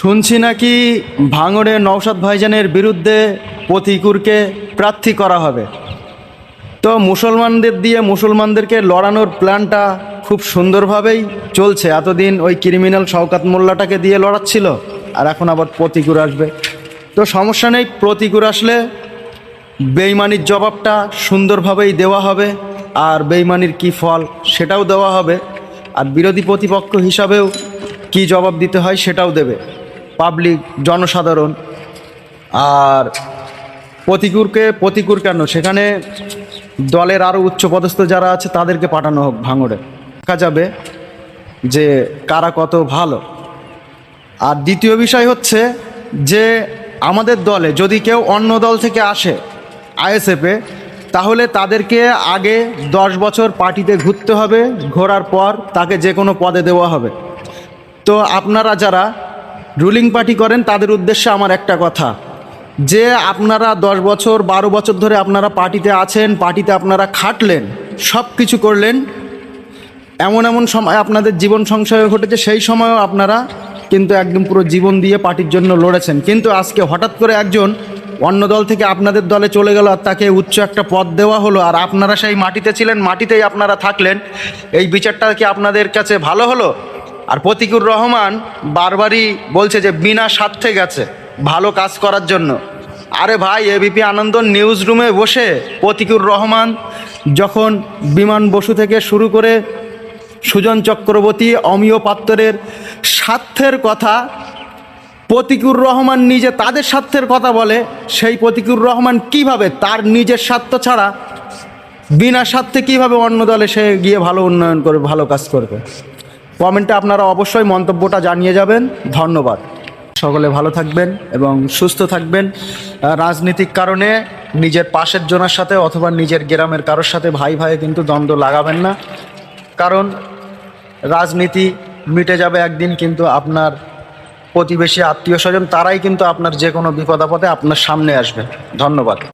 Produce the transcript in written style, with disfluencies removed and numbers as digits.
শুনছি নাকি ভাঙড়ে নওশাদ ভাইজানের বিরুদ্ধে প্রতিকুরকে প্রার্থী করা হবে। তো মুসলমানদের দিয়ে মুসলমানদেরকে লড়ানোর প্ল্যানটা খুব সুন্দরভাবেই চলছে। এতদিন ওই ক্রিমিনাল শওকাত মোল্লাটাকে দিয়ে লড়াচ্ছিল, আর এখন আবার প্রতিকুর আসবে। তো সমস্যা নেই, প্রতিকুর আসলে বেইমানির জবাবটা সুন্দরভাবেই দেওয়া হবে, আর বেইমানির কি ফল সেটাও দেওয়া হবে, আর বিরোধী প্রতিপক্ষ হিসাবেও কি জবাব দিতে হয় সেটাও দেবে পাবলিক, জনসাধারণ। আর প্রতিকুর কেন, সেখানে দলের আরও উচ্চপদস্থ যারা আছে তাদেরকে পাঠানো হোক ভাঙড়ে, দেখা যাবে যে কারা কত ভালো। আর দ্বিতীয় বিষয় হচ্ছে যে আমাদের দলে যদি কেউ অন্য দল থেকে আসে আইএসএফে, তাহলে তাদেরকে আগে 10 বছর পার্টিতে ঘুরতে হবে, ঘোরার পর তাকে যে কোনো পদে দেওয়া হবে। তো আপনারা যারা রুলিং পার্টি করেন তাদের উদ্দেশ্যে আমার একটা কথা, যে আপনারা 10 বছর 12 বছর ধরে আপনারা পার্টিতে আছেন, পার্টিতে আপনারা খাটলেন, সব কিছু করলেন, এমন এমন সময় আপনাদের জীবন সংশয় ঘটেছে, সেই সময়ও আপনারা কিন্তু একদম পুরো জীবন দিয়ে পার্টির জন্য লড়েছেন। কিন্তু আজকে হঠাৎ করে একজন অন্য দল থেকে আপনাদের দলে চলে গেল, আর তাকে উচ্চ একটা পদ দেওয়া হলো, আর আপনারা সেই মাটিতে ছিলেন, মাটিতেই আপনারা থাকলেন। এই বিচারটা কি আপনাদের কাছে ভালো হলো? আর প্রতিকুর রহমান বারবারই বলছে যে বিনা স্বার্থে গেছে ভালো কাজ করার জন্য। আরে ভাই, এবিপি আনন্দ নিউজ রুমে বসে প্রতিকুর রহমান যখন বিমান বসু থেকে শুরু করে সুজন চক্রবর্তী, অমিয় পাত্রের স্বার্থের কথা প্রতিকুর রহমান নিজে তাদের স্বার্থের কথা বলে, সেই প্রতিকুর রহমান কিভাবে তার নিজের স্বার্থ ছাড়া বিনা স্বার্থে কিভাবে অন্য দলে সে গিয়ে ভালো উন্নয়ন করবে, ভালো কাজ করবে? কমেন্টে আপনারা অবশ্যই মন্তব্যটা জানিয়ে যাবেন। ধন্যবাদ। সকলে ভালো থাকবেন এবং সুস্থ থাকবেন। রাজনীতিক কারণে নিজের পাশের জনের সাথে অথবা নিজের গ্রামের কারোর সাথে ভাই ভাই কিন্তু দ্বন্দ্ব লাগাবেন না, কারণ রাজনীতি মিটে যাবে একদিন, কিন্তু আপনার প্রতিবেশী, আত্মীয় স্বজন তারাই কিন্তু আপনার যে কোনো বিপদ আপদে আপনার সামনে আসবে। ধন্যবাদ।